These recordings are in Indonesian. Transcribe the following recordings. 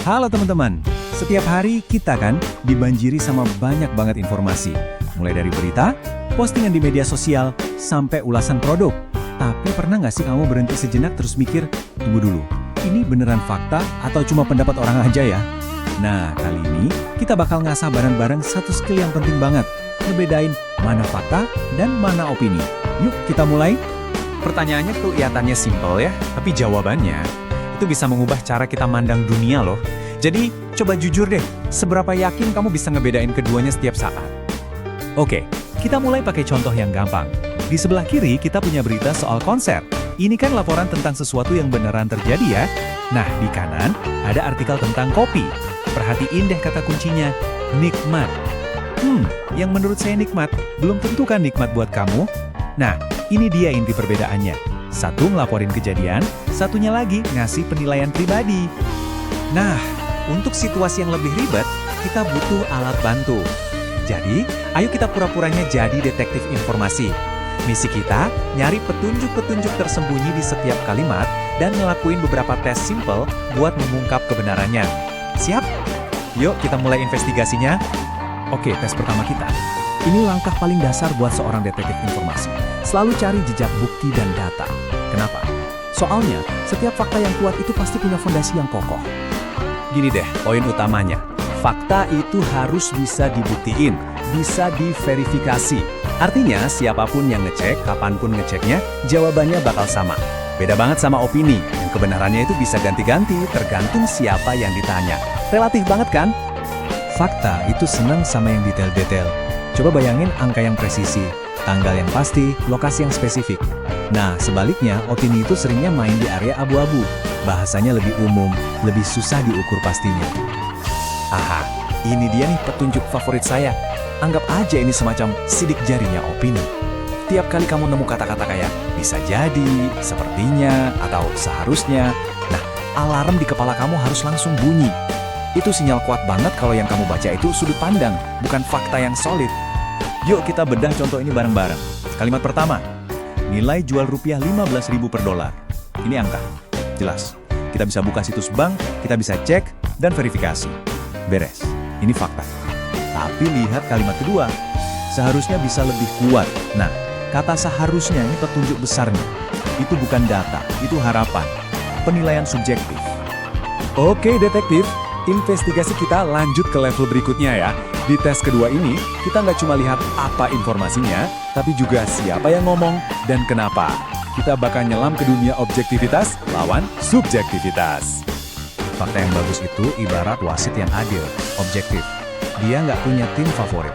Halo teman-teman, setiap hari kita kan dibanjiri sama banyak banget informasi. Mulai dari berita, postingan di media sosial, sampai ulasan produk. Tapi pernah nggak sih kamu berhenti sejenak terus mikir, tunggu dulu, ini beneran fakta atau cuma pendapat orang aja ya? Nah, kali ini kita bakal ngasah bareng-bareng satu skill yang penting banget, ngebedain mana fakta dan mana opini. Yuk kita mulai. Pertanyaannya kelihatannya simpel ya, tapi jawabannya itu bisa mengubah cara kita mandang dunia loh. Jadi, coba jujur deh, seberapa yakin kamu bisa ngebedain keduanya setiap saat? Oke, kita mulai pakai contoh yang gampang. Di sebelah kiri kita punya berita soal konser. Ini kan laporan tentang sesuatu yang beneran terjadi ya. Nah, di kanan ada artikel tentang kopi. Perhatiin deh kata kuncinya, nikmat. Yang menurut saya nikmat, belum tentu kan nikmat buat kamu? Nah, ini dia inti perbedaannya. Satu ngelaporin kejadian, satunya lagi ngasih penilaian pribadi. Nah, untuk situasi yang lebih ribet, kita butuh alat bantu. Jadi, ayo kita pura-puranya jadi detektif informasi. Misi kita, nyari petunjuk-petunjuk tersembunyi di setiap kalimat dan ngelakuin beberapa tes simple buat mengungkap kebenarannya. Siap? Yuk kita mulai investigasinya. Oke, tes pertama kita. Ini langkah paling dasar buat seorang detektif informasi. Selalu cari jejak bukti dan data. Kenapa? Soalnya, setiap fakta yang kuat itu pasti punya fondasi yang kokoh. Gini deh, poin utamanya. Fakta itu harus bisa dibuktiin, bisa diverifikasi. Artinya, siapapun yang ngecek, kapanpun ngeceknya, jawabannya bakal sama. Beda banget sama opini, yang kebenarannya itu bisa ganti-ganti, tergantung siapa yang ditanya. Relatif banget kan? Fakta itu senang sama yang detail-detail. Coba bayangin angka yang presisi, tanggal yang pasti, lokasi yang spesifik. Nah, sebaliknya, opini itu seringnya main di area abu-abu. Bahasanya lebih umum, lebih susah diukur pastinya. Aha, ini dia nih petunjuk favorit saya. Anggap aja ini semacam sidik jarinya opini. Tiap kali kamu nemu kata-kata kayak bisa jadi, sepertinya, atau seharusnya, nah, alarm di kepala kamu harus langsung bunyi. Itu sinyal kuat banget kalau yang kamu baca itu sudut pandang, bukan fakta yang solid. Yuk kita bedah contoh ini bareng-bareng. Kalimat pertama, nilai jual rupiah 15.000 per dolar. Ini angka, jelas. Kita bisa buka situs bank, kita bisa cek, dan verifikasi. Beres, ini fakta. Tapi lihat kalimat kedua, seharusnya bisa lebih kuat. Nah, kata seharusnya ini petunjuk besarnya. Itu bukan data, itu harapan. Penilaian subjektif. Oke detektif, investigasi kita lanjut ke level berikutnya ya. Di tes kedua ini, kita nggak cuma lihat apa informasinya, tapi juga siapa yang ngomong dan kenapa. Kita bakal nyelam ke dunia objektivitas lawan subjektivitas. Fakta yang bagus itu ibarat wasit yang adil, objektif. Dia nggak punya tim favorit.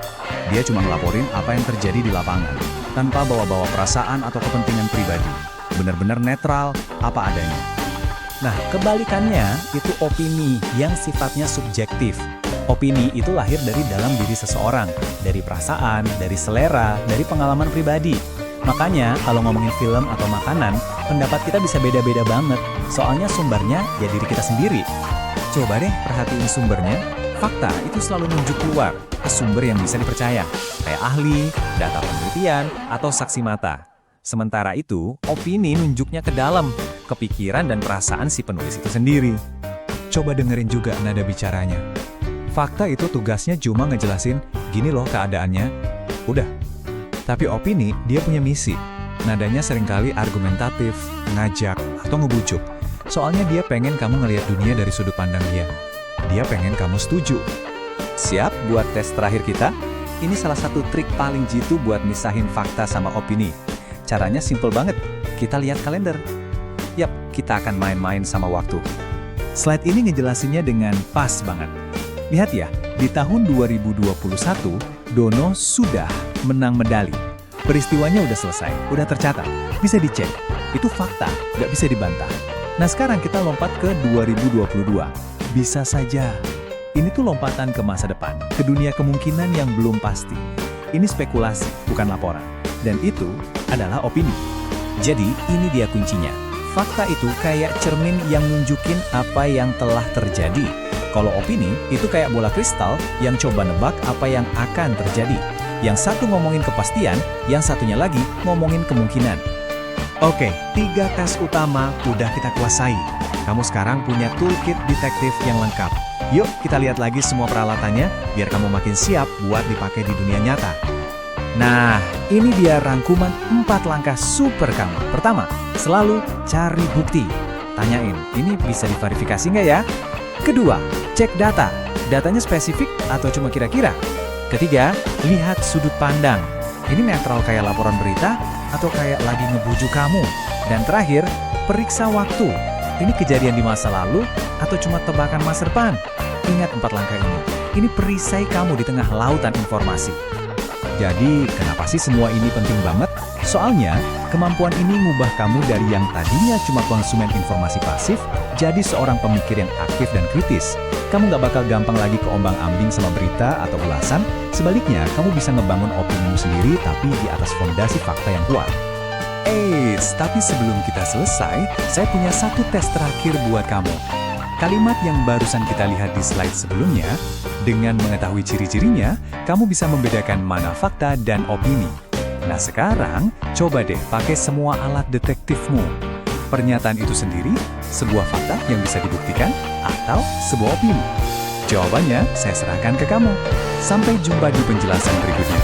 Dia cuma ngelaporin apa yang terjadi di lapangan, tanpa bawa-bawa perasaan atau kepentingan pribadi. Benar-benar netral, apa adanya. Nah, kebalikannya itu opini yang sifatnya subjektif. Opini itu lahir dari dalam diri seseorang, dari perasaan, dari selera, dari pengalaman pribadi. Makanya, kalau ngomongin film atau makanan, pendapat kita bisa beda-beda banget. Soalnya sumbernya ya diri kita sendiri. Coba deh perhatiin sumbernya. Fakta itu selalu nunjuk keluar ke sumber yang bisa dipercaya, kayak ahli, data penelitian, atau saksi mata. Sementara itu, opini nunjuknya ke dalam, ke pikiran dan perasaan si penulis itu sendiri. Coba dengerin juga nada bicaranya. Fakta itu tugasnya cuma ngejelasin, gini loh keadaannya. Udah. Tapi opini, dia punya misi. Nadanya seringkali argumentatif, ngajak, atau ngebujuk. Soalnya dia pengen kamu ngelihat dunia dari sudut pandang dia. Dia pengen kamu setuju. Siap buat tes terakhir kita? Ini salah satu trik paling jitu buat misahin fakta sama opini. Caranya simple banget. Kita lihat kalender. Yap, kita akan main-main sama waktu. Slide ini ngejelasinnya dengan pas banget. Lihat ya, di tahun 2021, Dono sudah menang medali. Peristiwanya udah selesai, udah tercatat, bisa dicek. Itu fakta, nggak bisa dibantah. Nah sekarang kita lompat ke 2022. Bisa saja. Ini tuh lompatan ke masa depan, ke dunia kemungkinan yang belum pasti. Ini spekulasi, bukan laporan. Dan itu adalah opini. Jadi ini dia kuncinya. Fakta itu kayak cermin yang nunjukin apa yang telah terjadi. Kalau opini, itu kayak bola kristal yang coba nebak apa yang akan terjadi. Yang satu ngomongin kepastian, yang satunya lagi ngomongin kemungkinan. Oke, 3 tes utama udah kita kuasai. Kamu sekarang punya toolkit detektif yang lengkap. Yuk, kita lihat lagi semua peralatannya, biar kamu makin siap buat dipakai di dunia nyata. Nah, ini dia rangkuman 4 langkah super kamu. Pertama, selalu cari bukti. Tanyain, ini bisa diverifikasi nggak ya? Kedua, cek data. Datanya spesifik atau cuma kira-kira? Ketiga, lihat sudut pandang. Ini netral kayak laporan berita atau kayak lagi ngebujuk kamu? Dan terakhir, periksa waktu. Ini kejadian di masa lalu atau cuma tebakan masa depan? Ingat 4 langkah ini. Ini perisai kamu di tengah lautan informasi. Jadi, kenapa sih semua ini penting banget? Soalnya, kemampuan ini ngubah kamu dari yang tadinya cuma konsumen informasi pasif, jadi seorang pemikir yang aktif dan kritis. Kamu nggak bakal gampang lagi keombang-ambing sama berita atau ulasan, sebaliknya kamu bisa ngebangun opinimu sendiri tapi di atas fondasi fakta yang kuat. Tapi sebelum kita selesai, saya punya satu tes terakhir buat kamu. Kalimat yang barusan kita lihat di slide sebelumnya, dengan mengetahui ciri-cirinya, kamu bisa membedakan mana fakta dan opini. Nah sekarang, coba deh pakai semua alat detektifmu. Pernyataan itu sendiri, sebuah fakta yang bisa dibuktikan, atau sebuah opini? Jawabannya saya serahkan ke kamu. Sampai jumpa di penjelasan berikutnya.